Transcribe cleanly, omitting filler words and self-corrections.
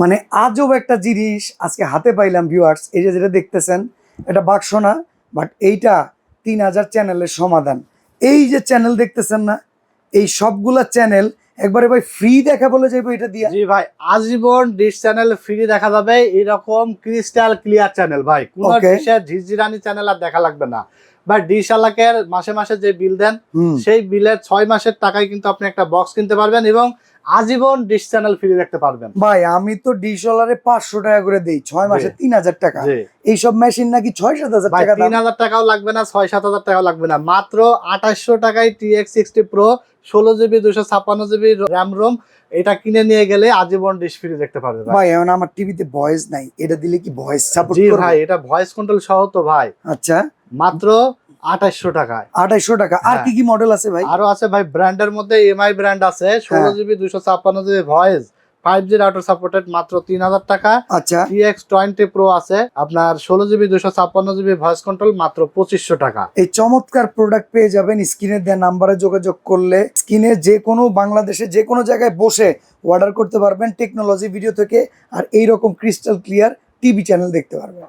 মানে আজব একটা জিনিস আজকে হাতে পাইলাম ভিউয়ার্স। এই যে যেটা দেখতেছেন, এটা বাক্স না, বাট এইটা 3000 চ্যানেলের সমাধান। এই যে চ্যানেল দেখতেছেন না, এই সবগুলা চ্যানেল একবারে ভাই ফ্রি দেখা বলে যাইবো এটা দিয়া। জি ভাই, আজীবন ডিশ চ্যানেল ফ্রি দেখা যাবে, এরকম ক্রিস্টাল ক্লিয়ার চ্যানেল ভাই। কোন Okay. ডিশের ঝিরঝিরানি চ্যানেল আর দেখা লাগবে না ভাই। ডিশ আলাকের মাসে মাসে যে বিল দেন, সেই বিলের 6 মাসের টাকায় কিন্তু আপনি একটা বক্স কিনতে পারবেন এবং আজীবন ডিশ চ্যানেল ফ্রি দেখতে পারবেন। ভাই আমি তো ডিশওয়ালারে 500 টাকা করে দেই, 6 মাসে 3000 টাকা। জি এইসব মেশিন নাকি 6-7 হাজার ভাই, টাকা দাম। 3000 টাকাও লাগবে না, 6-7 হাজার টাকাও লাগবে না, মাত্র 2800 টাকায় TX60 Pro 16GB 256GB RAM ROM এটা কিনে নিয়ে গেলে আজীবন ডিশ ফ্রি দেখতে পারবে ভাই। ভাই এখন আমার টিভিতে ভয়েস নাই, এটা দিলে কি ভয়েস সাপোর্ট জি করবে? ভাই, এটা ভয়েস কন্ট্রোল সহ তো ভাই, আচ্ছা, মাত্র 2800 টাকায়। 2800 টাকা। আর হ্যাঁ। কি কি মডেল আছে ভাই? আরো আছে ভাই, ব্র্যান্ডের মধ্যে এমআই ব্র্যান্ড আছে, হ্যাঁ। 16GB 256GB voice 5G router supported, মাত্র 3000 টাকা। আচ্ছা, TX20 Pro আছে আপনার 16GB 256GB ভয়েস কন্ট্রোল, মাত্র 2500 টাকা। এই চমৎকার প্রোডাক্ট পেয়ে যাবেন স্ক্রিনে দেওয়া নাম্বারে যোগাযোগ করলে। স্ক্রিনে যে কোনো বাংলাদেশে যে কোনো জায়গায় বসে অর্ডার করতে পারবেন টেকনোলজি ভিডিও থেকে, আর এইরকম ক্রিস্টাল ক্লিয়ার টিভি চ্যানেল দেখতে পারবেন।